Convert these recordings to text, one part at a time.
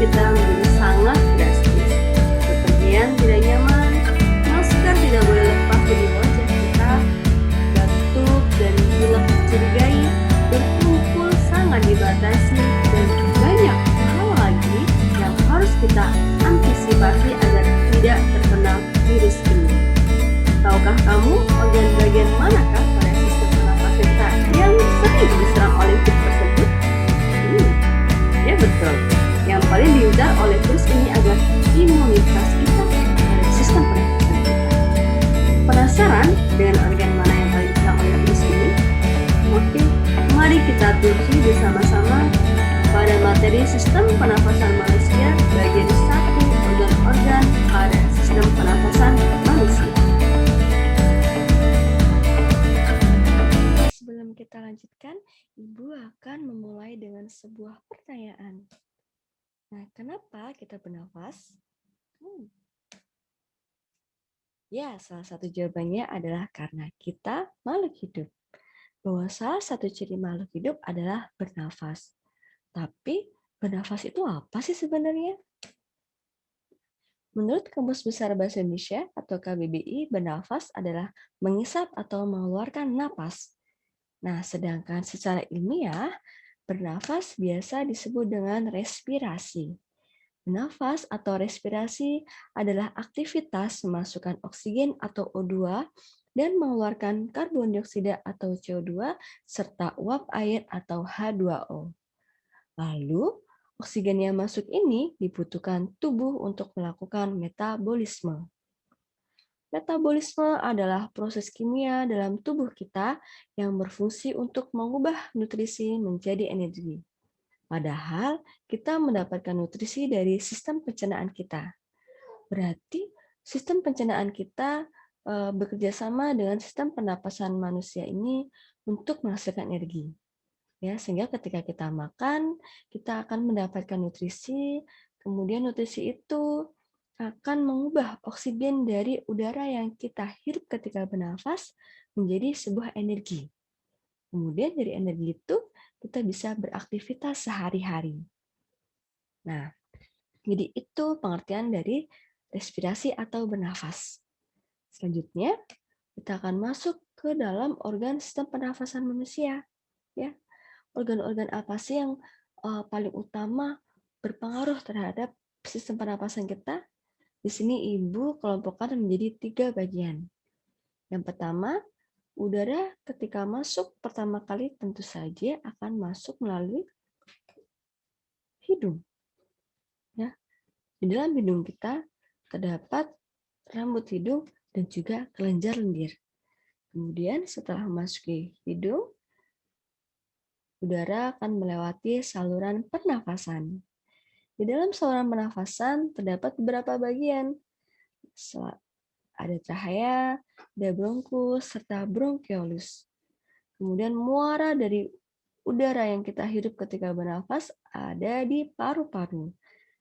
kita menjadi sangat drastis. Bepergian tidak nyaman, masker tidak boleh lepas dari wajah kita, batuk dan pilek dicurigai, berkumpul sangat dibatasi, dan banyak hal lagi yang harus kita antisipasi agar tidak terkena virus ini. Tahukah kamu bagian manakah pada sistem pernapasan kita yang sering diserang oleh virus tersebut? Ya betul. Yang paling diincar oleh virus ini adalah imunitas kita pada sistem pernapasan kita. Penasaran dengan organ mana yang paling diserang oleh virus ini? Oke, mari kita telusuri bersama-sama pada materi sistem pernapasan manusia bagian 1 organ-organ pada sistem pernapasan manusia. Sebelum kita lanjutkan, Ibu akan memulai dengan sebuah pertanyaan. Nah, kenapa kita bernafas? Ya, salah satu jawabannya adalah karena kita makhluk hidup. Bahwa salah satu ciri makhluk hidup adalah bernafas. Tapi, bernafas itu apa sih sebenarnya? Menurut Kamus Besar Bahasa Indonesia atau KBBI, bernafas adalah mengisap atau mengeluarkan napas. Nah, sedangkan secara ilmiah, bernafas biasa disebut dengan respirasi. Bernafas atau respirasi adalah aktivitas memasukkan oksigen atau O2 dan mengeluarkan karbon dioksida atau CO2 serta uap air atau H2O. Lalu, oksigen yang masuk ini dibutuhkan tubuh untuk melakukan metabolisme. Metabolisme adalah proses kimia dalam tubuh kita yang berfungsi untuk mengubah nutrisi menjadi energi. Padahal kita mendapatkan nutrisi dari sistem pencernaan kita. Berarti sistem pencernaan kita bekerja sama dengan sistem pernapasan manusia ini untuk menghasilkan energi. Ya, sehingga ketika kita makan, kita akan mendapatkan nutrisi, kemudian nutrisi itu akan mengubah oksigen dari udara yang kita hirup ketika bernafas menjadi sebuah energi. Kemudian dari energi itu kita bisa beraktivitas sehari-hari. Nah, jadi itu pengertian dari respirasi atau bernafas. Selanjutnya, kita akan masuk ke dalam organ sistem pernafasan manusia. Ya, organ-organ apa sih yang paling utama berpengaruh terhadap sistem pernapasan kita? Di sini Ibu kelompokkan menjadi 3 bagian. Yang pertama, udara ketika masuk pertama kali tentu saja akan masuk melalui hidung. Ya. Di dalam hidung kita terdapat rambut hidung dan juga kelenjar lendir. Kemudian setelah memasuki hidung, udara akan melewati saluran pernafasan. Di dalam saluran pernafasan terdapat beberapa bagian. Ada trachea, ada bronkus, serta bronkiolus. Kemudian muara dari udara yang kita hirup ketika bernafas ada di paru-paru.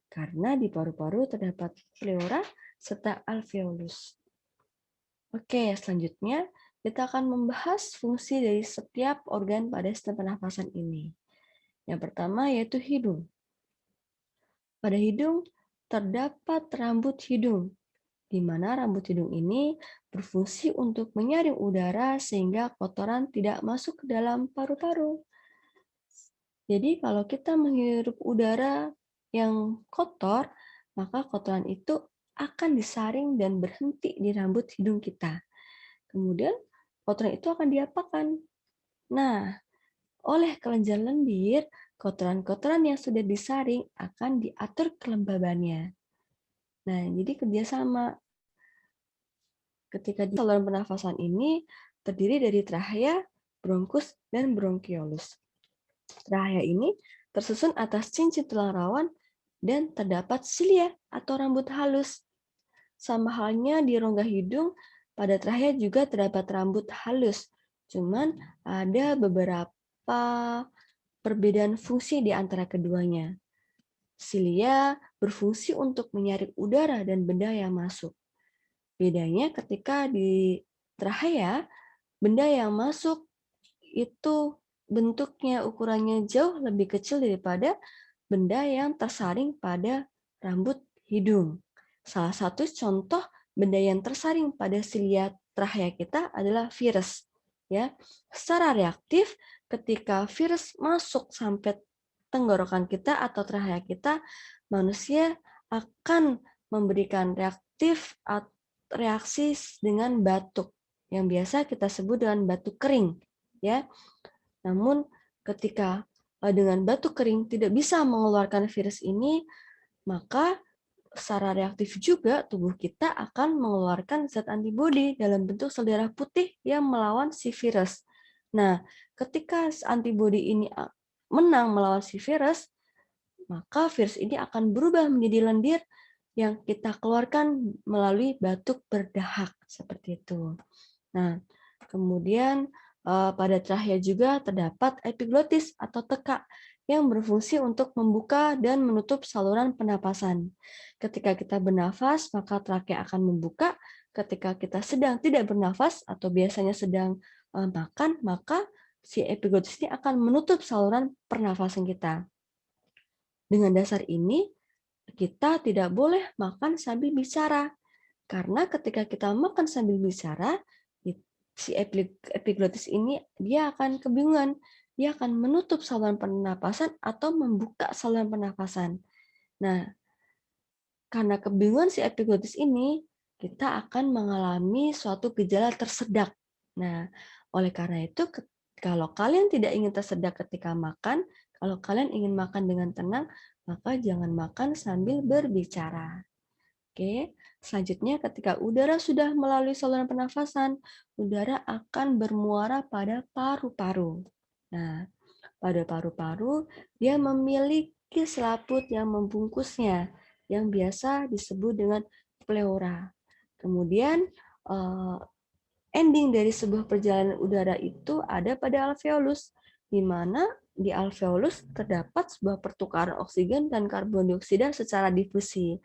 Karena di paru-paru terdapat pleura serta alveolus. Oke, selanjutnya kita akan membahas fungsi dari setiap organ pada sistem pernafasan ini. Yang pertama yaitu hidung. Pada hidung terdapat rambut hidung, di mana rambut hidung ini berfungsi untuk menyaring udara sehingga kotoran tidak masuk ke dalam paru-paru. Jadi kalau kita menghirup udara yang kotor, maka kotoran itu akan disaring dan berhenti di rambut hidung kita. Kemudian kotoran itu akan diapakan? Nah, oleh kelenjar lendir, kotoran-kotoran yang sudah disaring akan diatur kelembabannya. Nah, jadi kerjasama. Ketika di saluran pernafasan ini terdiri dari trachea, bronkus, dan bronkiolus. Trachea ini tersusun atas cincin tulang rawan dan terdapat silia atau rambut halus. Sama halnya di rongga hidung, pada trachea juga terdapat rambut halus. Cuman ada beberapa perbedaan fungsi di antara keduanya. Silia berfungsi untuk menyaring udara dan benda yang masuk. Bedanya ketika di trachea, benda yang masuk itu bentuknya ukurannya jauh lebih kecil daripada benda yang tersaring pada rambut hidung. Salah satu contoh benda yang tersaring pada silia trachea kita adalah virus. Ya, secara reaktif ketika virus masuk sampai tenggorokan kita atau trachea kita, manusia akan memberikan reaksi dengan batuk yang biasa kita sebut dengan batuk kering, ya. Namun ketika dengan batuk kering tidak bisa mengeluarkan virus ini, maka secara reaktif juga tubuh kita akan mengeluarkan zat antibodi dalam bentuk sel darah putih yang melawan si virus. Nah, ketika antibodi ini menang melawan si virus, maka virus ini akan berubah menjadi lendir yang kita keluarkan melalui batuk berdahak seperti itu. Nah, kemudian pada trachea juga terdapat epiglotis atau tekak yang berfungsi untuk membuka dan menutup saluran pernapasan. Ketika kita bernafas, maka trachea akan membuka. Ketika kita sedang tidak bernafas atau biasanya sedang makan, maka si epiglotis ini akan menutup saluran pernafasan kita. Dengan dasar ini, kita tidak boleh makan sambil bicara. Karena ketika kita makan sambil bicara, si epiglotis ini dia akan kebingungan. Dia akan menutup saluran pernapasan atau membuka saluran pernapasan. Nah, karena kebingungan si epiglotis ini, kita akan mengalami suatu gejala tersedak. Nah, oleh karena itu, kalau kalian tidak ingin tersedak ketika makan, kalau kalian ingin makan dengan tenang, maka jangan makan sambil berbicara. Oke, selanjutnya ketika udara sudah melalui saluran pernafasan, udara akan bermuara pada paru-paru. Nah, pada paru-paru dia memiliki selaput yang membungkusnya, yang biasa disebut dengan pleura. Kemudian ending dari sebuah perjalanan udara itu ada pada alveolus, di mana di alveolus terdapat sebuah pertukaran oksigen dan karbon dioksida secara difusi.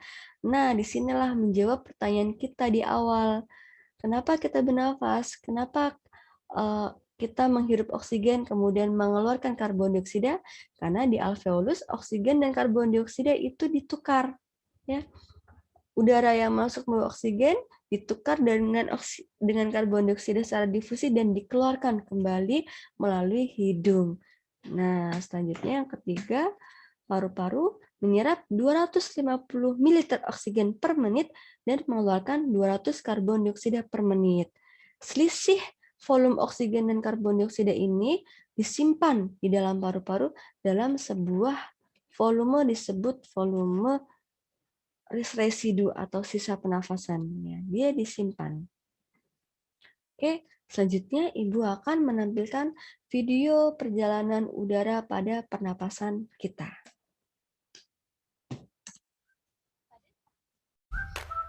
Nah, disinilah menjawab pertanyaan kita di awal. Kenapa kita bernafas? Kenapa kita menghirup oksigen kemudian mengeluarkan karbon dioksida? Karena di alveolus oksigen dan karbon dioksida itu ditukar. Ya. Udara yang masuk melalui oksigen ditukar dengan karbon dioksida secara difusi dan dikeluarkan kembali melalui hidung. Nah, selanjutnya yang ketiga, paru-paru menyerap 250 ml oksigen per menit dan mengeluarkan 200 karbon dioksida per menit. Selisih volume oksigen dan karbon dioksida ini disimpan di dalam paru-paru dalam sebuah volume disebut volume residu atau sisa pernafasannya. Dia disimpan. Oke, selanjutnya Ibu akan menampilkan video perjalanan udara pada pernapasan kita.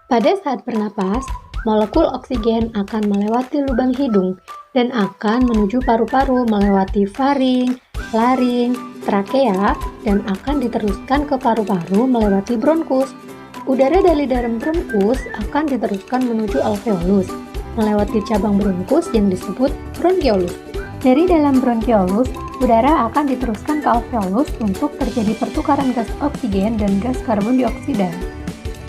Pada saat bernapas, molekul oksigen akan melewati lubang hidung dan akan menuju paru-paru melewati faring, laring, trakea, dan akan diteruskan ke paru-paru melewati bronkus. Udara dari dalam bronkus akan diteruskan menuju alveolus, melewati cabang bronkus yang disebut bronkiolus. Dari dalam bronkiolus, udara akan diteruskan ke alveolus untuk terjadi pertukaran gas oksigen dan gas karbon dioksida.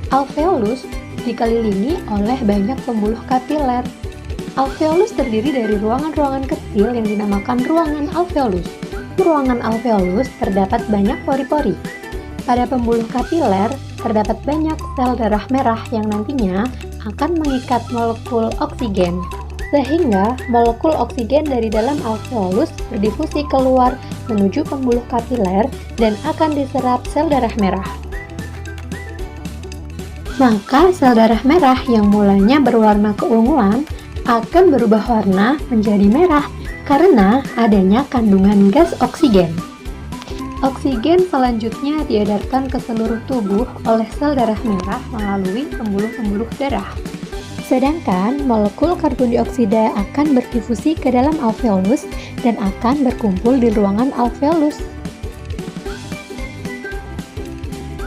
Alveolus dikelilingi oleh banyak pembuluh kapiler. Alveolus terdiri dari ruangan-ruangan kecil yang dinamakan ruangan alveolus. Di ruangan alveolus terdapat banyak pori-pori. Pada pembuluh kapiler terdapat banyak sel darah merah yang nantinya akan mengikat molekul oksigen, sehingga molekul oksigen dari dalam alveolus berdifusi keluar menuju pembuluh kapiler dan akan diserap sel darah merah. Maka sel darah merah yang mulanya berwarna keunguan akan berubah warna menjadi merah karena adanya kandungan gas oksigen. Oksigen selanjutnya diedarkan ke seluruh tubuh oleh sel darah merah melalui pembuluh-pembuluh darah. Sedangkan molekul karbon dioksida akan berdifusi ke dalam alveolus dan akan berkumpul di ruangan alveolus.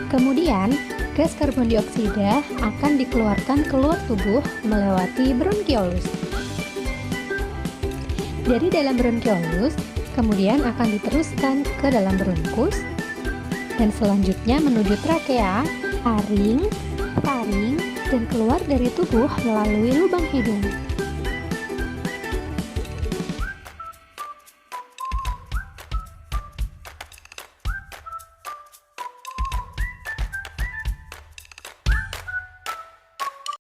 Kemudian, gas karbon dioksida akan dikeluarkan keluar tubuh melewati bronkiolus. Dari dalam bronkiolus, kemudian akan diteruskan ke dalam bronkus, dan selanjutnya menuju trakea, laring, faring, dan keluar dari tubuh melalui lubang hidung.